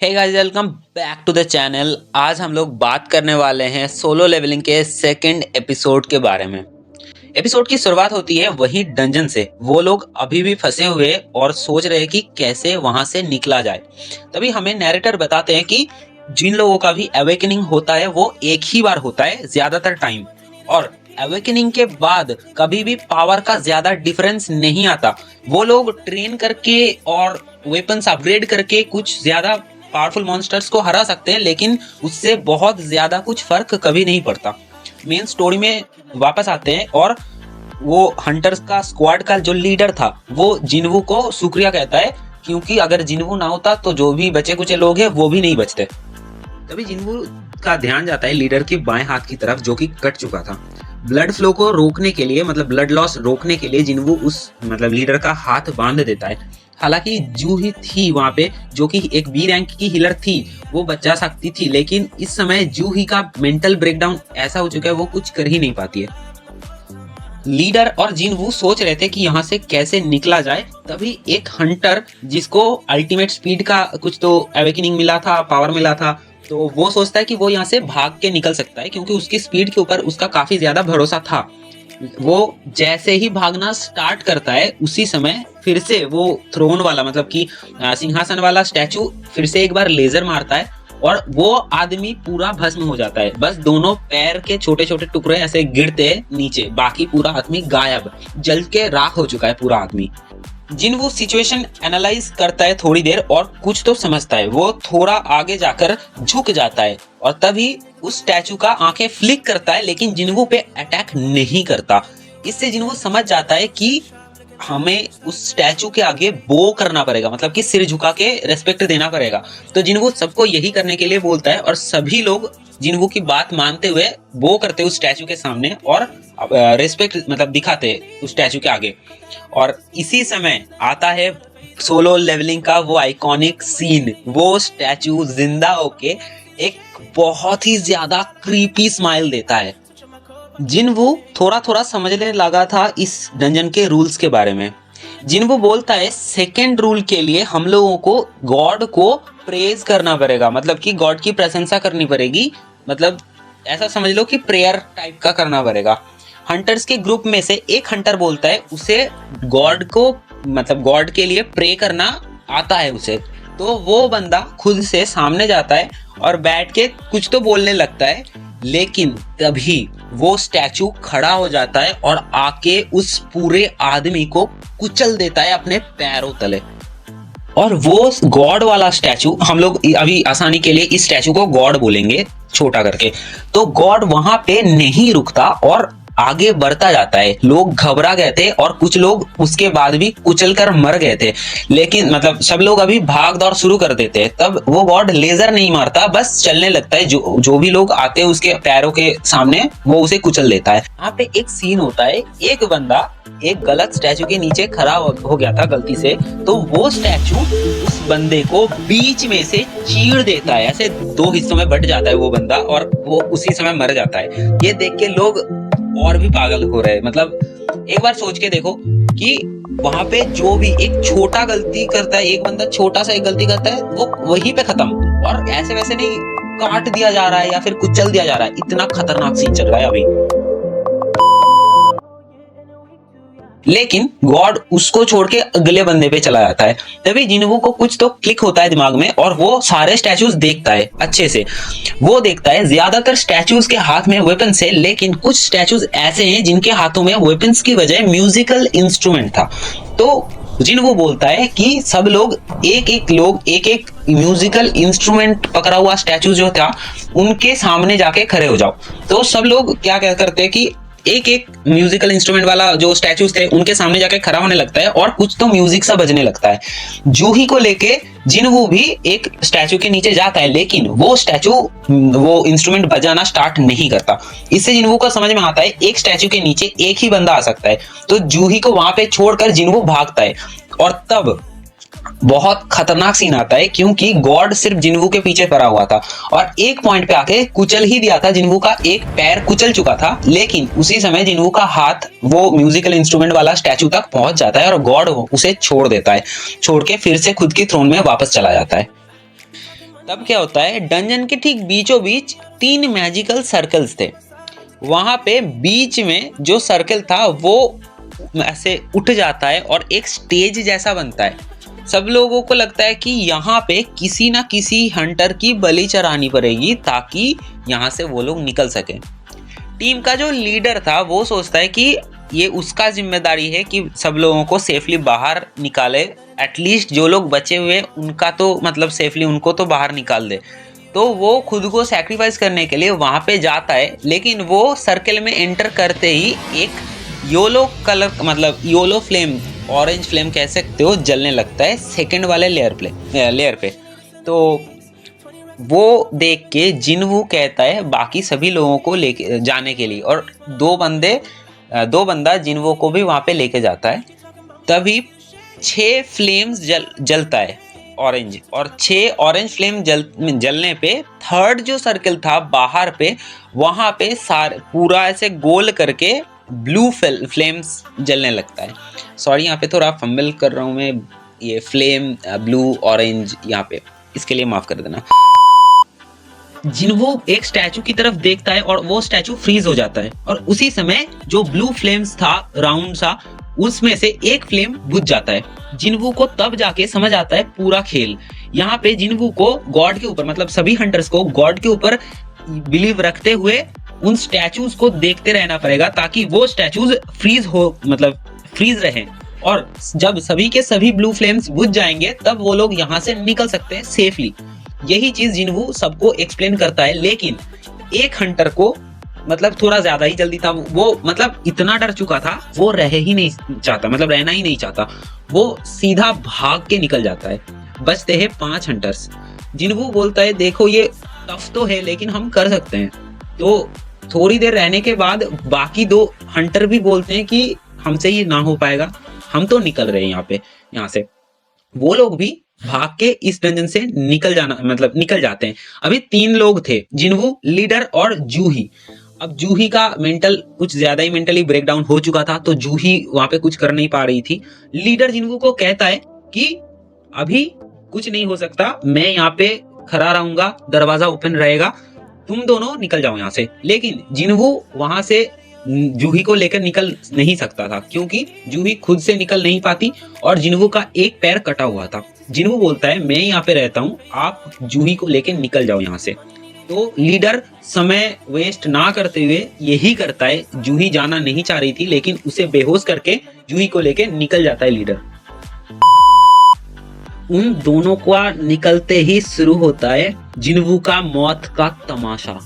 Hey guys, welcome back to the channel. आज हम लोग बात करने वाले हैं सोलो लेवलिंग के सेकंड एपिसोड के बारे में। एपिसोड की शुरुआत होती है वही डंजन से। वो लोग अभी भी फंसे हुए और सोच रहे हैं कि कैसे वहां से निकला जाए। तभी हमें नैरेटर बताते हैं कि जिन लोगों का भी अवेकनिंग होता है वो एक ही बार होता है ज्यादातर टाइम, और अवेकनिंग के बाद कभी भी पावर का ज्यादा डिफरेंस नहीं आता। वो लोग ट्रेन करके और वेपन्स अपग्रेड करके कुछ ज्यादा पावरफुल मॉन्स्टर्स को हरा सकते हैं, लेकिन उससे बहुत ज्यादा कुछ फर्क कभी नहीं पड़ता। मेन स्टोरी में वापस आते हैं और वो हंटर्स का स्क्वाड का जो लीडर था वो जिन्वू को शुक्रिया कहता है, क्योंकि अगर जिन्वू ना होता तो जो भी बचे कुचे लोग हैं वो भी नहीं बचते। तभी जिन्वू का ध्यान जाता है लीडर के बाएं हाथ की तरफ जो कि कट चुका था। ब्लड फ्लो को रोकने के लिए, मतलब ब्लड लॉस रोकने के लिए जिन्वू उस लीडर का हाथ बांध देता है। हालांकि जूही थी वहां पे, जो कि एक बी रैंक की हीलर थी, वो बचा सकती थी, लेकिन इस समय जूही का मेंटल ब्रेकडाउन ऐसा हो चुका है वो कुछ कर ही नहीं पाती है। लीडर और जिनवू सोच रहे थे कि यहाँ से कैसे निकला जाए। तभी एक हंटर जिसको अल्टीमेट स्पीड का कुछ तो अवेकनिंग मिला था, पावर मिला था, तो वो सोचता है कि वो यहाँ से भाग के निकल सकता है, क्योंकि उसकी स्पीड के ऊपर उसका काफी ज्यादा भरोसा था। वो जैसे ही भागना स्टार्ट करता है उसी समय फिर से वो थ्रोन वाला, मतलब कि सिंहासन वाला स्टैचू फिर से एक बार लेजर मारता है और वो आदमी पूरा भस्म हो जाता है। बस दोनों पैर के छोटे छोटे टुकड़े ऐसे गिरते हैं नीचे, बाकी पूरा आदमी गायब, जल के राख हो चुका है पूरा आदमी। जिन वो सिचुएशन एनालाइज करता है थोड़ी देर और कुछ तो समझता है। वो थोड़ा आगे जाकर झुक जाता है और तभी उस स्टैचू का आंखें फ्लिक करता है, लेकिन जिन्वू पे अटैक नहीं करता। इससे जिन्वू समझ जाता है कि हमें उस स्टैचू के आगे बो करना पड़ेगा, मतलब कि सिर झुका के रेस्पेक्ट देना पड़ेगा। तो जिन्वू सबको यही करने के लिए बोलता है और सभी लोग जिन्वू की बात मानते हुए बो करते उस स्टैचू के सामने और रेस्पेक्ट मतलब दिखाते उस स्टैचू के आगे। और इसी समय आता है सोलो लेवलिंग का वो आइकॉनिक सीन। वो स्टैचू जिंदा होके एक बहुत ही ज्यादा क्रीपी स्माइल देता है। जिन्वू थोड़ा थोड़ा समझने लगा था इस डंजन के रूल्स के बारे में। जिन्वू बोलता है सेकेंड रूल के लिए हम लोगों को गॉड को प्रेज करना पड़ेगा, मतलब कि गॉड की प्रशंसा करनी पड़ेगी। मतलब ऐसा समझ लो कि प्रेयर टाइप का करना पड़ेगा। हंटर्स के ग्रुप में से एक हंटर बोलता है उसे गॉड को, मतलब गॉड के लिए प्रे करना आता है उसे। तो वो बंदा खुद से सामने जाता है और बैठ के कुछ तो बोलने लगता है, लेकिन तभी वो स्टैचू खड़ा हो जाता है और आके उस पूरे आदमी को कुचल देता है अपने पैरों तले। और वो गॉड वाला स्टैचू, हम लोग अभी आसानी के लिए इस स्टैचू को गॉड बोलेंगे छोटा करके, तो गॉड वहां पे नहीं रुकता और आगे बढ़ता जाता है। लोग घबरा गए थे और कुछ लोग उसके बाद भी कुचल कर मर गए थे, लेकिन मतलब सब लोग अभी भाग दौड़ शुरू कर देते हैं। तब वो गॉड लेजर नहीं मारता, बस चलने लगता है। जो भी लोग आते हैं उसके पैरों के सामने वो उसे कुचल देता है। यहाँ पे एक सीन होता है, एक बंदा एक गलत स्टैचू के नीचे खड़ा हो गया था गलती से, तो वो स्टैचू उस बंदे को बीच में से चीर देता है। ऐसे दो हिस्सों में बट जाता है वो बंदा और वो उसी समय मर जाता है। ये देख के लोग और भी पागल हो रहे हैं। मतलब एक बार सोच के देखो कि वहां पे जो भी एक छोटा गलती करता है, एक बंदा छोटा सा एक गलती करता है, वो वहीं पे खत्म, और ऐसे वैसे नहीं काट दिया जा रहा है या फिर कुचल दिया जा रहा है। इतना खतरनाक सीन चल रहा है अभी। लेकिन गॉड उसको छोड़ के अगले बंदे पे चला जाता है। तभी जिन्वू को कुछ तो क्लिक होता है दिमाग में और वो सारे स्टैचूज देखता है अच्छे से। वो देखता है ज्यादातर स्टैचूज के हाथ में वेपन्स है, लेकिन कुछ स्टैचूज ऐसे हैं जिनके हाथों में वेपन्स की बजाय म्यूजिकल इंस्ट्रूमेंट था। तो जिन्वू बोलता है कि सब लोग एक एक म्यूजिकल इंस्ट्रूमेंट पकड़ा हुआ स्टैचू जो था उनके सामने जाके खड़े हो जाओ। तो सब लोग क्या करते हैं कि एक एक म्यूजिकल इंस्ट्रूमेंट वाला जो स्टैचूज थे उनके सामने जाके खड़ा होने लगता है और कुछ तो म्यूजिक सा बजने लगता है। जूही को लेके जिन्वू भी एक स्टैचू के नीचे जाता है, लेकिन वो स्टैचू वो इंस्ट्रूमेंट बजाना स्टार्ट नहीं करता। इससे जिन्वू को समझ में आता है एक स्टैचू के नीचे एक ही बंदा आ सकता है। तो जूही को वहां पे छोड़कर जिन्वू भागता है और तब बहुत खतरनाक सीन आता है, क्योंकि गॉड सिर्फ जिन्वू के पीछे पड़ा हुआ था और एक पॉइंट पे आके कुचल ही दिया था। जिन्वू का एक पैर कुचल चुका था, लेकिन उसी समय जिन्वू का हाथ वो म्यूजिकल इंस्ट्रूमेंट वाला स्टैचू तक पहुंच जाता है और गॉड उसे छोड़ देता है। छोड़ के फिर से खुद की थ्रोन में वापस चला जाता है। तब क्या होता है, डंजन के ठीक बीचों बीच 3 मैजिकल सर्कल्स थे। वहां पे बीच में जो सर्कल था वो ऐसे उठ जाता है और एक स्टेज जैसा बनता है। सब लोगों को लगता है कि यहाँ पे किसी ना किसी हंटर की बलि चढ़ानी पड़ेगी ताकि यहाँ से वो लोग निकल सके। टीम का जो लीडर था वो सोचता है कि ये उसका जिम्मेदारी है कि सब लोगों को सेफली बाहर निकाले, एटलीस्ट जो लोग बचे हुए उनका तो मतलब सेफली उनको तो बाहर निकाल दे। तो वो खुद को सैक्रिफाइस करने के लिए वहाँ पे जाता है, लेकिन वो सर्कल में एंटर करते ही एक योलो कलर मतलब योलो फ्लेम, ऑरेंज फ्लेम कह सकते हो, जलने लगता है सेकंड वाले लेयर पे। तो वो देख के जिनवू कहता है बाकी सभी लोगों को लेके जाने के लिए, और दो बंदा जिनवू को भी वहाँ पे लेके जाता है। तभी 6 फ्लेम्स जलता है ऑरेंज, और 6 ऑरेंज फ्लेम जलने पे थर्ड जो सर्कल था बाहर पे, वहाँ पे पूरा ऐसे गोल करके ब्लू फ्लेम्स जलने लगता है। सॉरी यहाँ पे थोड़ा फंबल कर रहा हूँ मैं, ये फ्लेम ब्लू ऑरेंज यहाँ पे, इसके लिए माफ कर देना। जिनवू एक स्टैचू की तरफ देखता है और वो स्टैचू फ्रीज हो जाता है, और उसी समय जो ब्लू फ्लेम्स था राउंड सा, उसमें से एक फ्लेम बुझ जाता है। जिनवू को तब जाके समझ आता है पूरा खेल। यहाँ पे जिनवू को गॉड के ऊपर मतलब सभी हंटर्स को गॉड के ऊपर बिलीव रखते हुए उन स्टैचूज को देखते रहना पड़ेगा ताकि वो स्टैचूज फ्रीज रहे, और जब सभी के सभी ब्लू फ्लेम्स बुझ जाएंगे तब वो लोग यहाँ से निकल सकते हैं सेफली। यही चीज जिनवू सबको एक्सप्लेन करता है, लेकिन एक हंटर को मतलब थोड़ा ज्यादा ही जल्दी था, वो मतलब इतना डर चुका था वो रहना ही नहीं चाहता। वो सीधा भाग के निकल जाता है। बचते हैं 5 हंटर्स। जिनवू बोलता है देखो ये टफ तो है लेकिन हम कर सकते हैं। तो थोड़ी देर रहने के बाद बाकी 2 हंटर भी बोलते हैं कि हमसे ये ना हो पाएगा, हम तो निकल रहे हैं यहाँ से। वो लोग भी भाग के इस डंजन से निकल जाते हैं। अभी 3 लोग थे, जिनवू, लीडर और जूही। अब जूही का कुछ ज्यादा ही मेंटली ब्रेकडाउन हो चुका था, तो जूही वहां पे कुछ कर नहीं पा रही थी। लीडर जिनवू को कहता है कि अभी कुछ नहीं हो सकता, मैं यहाँ पे खड़ा रहूंगा, दरवाजा ओपन रहेगा, तुम दोनों निकल जाओ यहाँ से। लेकिन जिनवू वहां से जूही को लेकर निकल नहीं सकता था क्योंकि जूही खुद से निकल नहीं पाती और जिनवू का एक पैर कटा हुआ था। जिनवू बोलता है मैं यहाँ पे रहता हूँ, आप जूही को लेकर निकल जाओ यहाँ से। तो लीडर समय वेस्ट ना करते हुए यही करता है। जूही जाना नहीं चाह रही थी लेकिन उसे बेहोश करके जूही को लेकर निकल जाता है लीडर। उन दोनों का निकलते ही शुरू होता है जिनवू का मौत का तमाशा।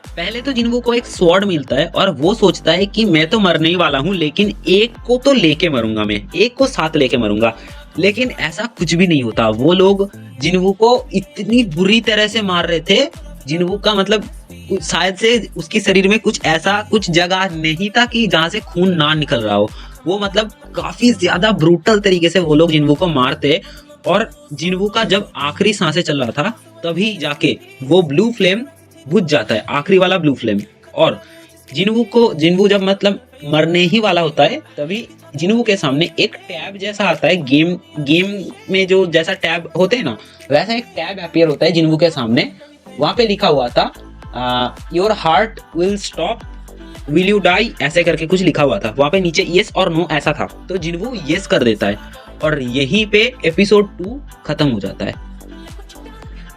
पहले तो जिनवू को एक स्वॉर्ड मिलता है और वो सोचता है कि मैं तो मरने ही वाला हूँ, लेकिन एक को तो लेके मरूंगा, मैं एक को साथ लेके मरूंगा। लेकिन ऐसा कुछ भी नहीं होता। वो लोग जिनवू को इतनी बुरी तरह से मार रहे थे, जिनवू का मतलब शायद से उसके शरीर में कुछ जगह नहीं था कि जहाँ से खून ना निकल रहा हो। वो मतलब काफी ज्यादा ब्रूटल तरीके से वो लोग जिनवू को मारते, और जिनवू का जब आखिरी सांसें चल रहा था तभी जाके वो ब्लू फ्लेम बुझ जाता है, आखिरी वाला ब्लू फ्लेम। और जिनवू जब मतलब मरने ही वाला होता है तभी जिनवू के सामने एक टैब जैसा आता है। गेम में जो जैसा टैब होते हैं ना, वैसा एक टैब अपीयर होता है जिनवू के सामने। वहां पे लिखा हुआ था your heart will stop, will you die, ऐसे करके कुछ लिखा हुआ था। वहां पे नीचे यस और नो ऐसा था। तो जिनवू यस कर देता है और यहीं पे एपिसोड 2 खत्म हो जाता है।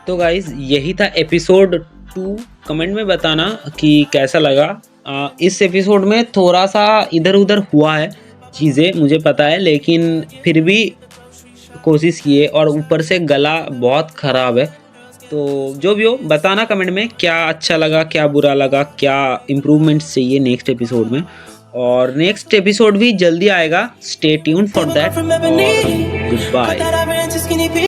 तो गाइज यही था एपिसोड 2। कमेंट में बताना कि कैसा लगा। इस एपिसोड में थोड़ा सा इधर उधर हुआ है चीज़ें, मुझे पता है, लेकिन फिर भी कोशिश किए, और ऊपर से गला बहुत ख़राब है। तो जो भी हो बताना कमेंट में क्या अच्छा लगा, क्या बुरा लगा, क्या इम्प्रूवमेंट्स चाहिए नेक्स्ट एपिसोड में। और नेक्स्ट एपिसोड भी जल्दी आएगा, stay tuned for that. Good bye.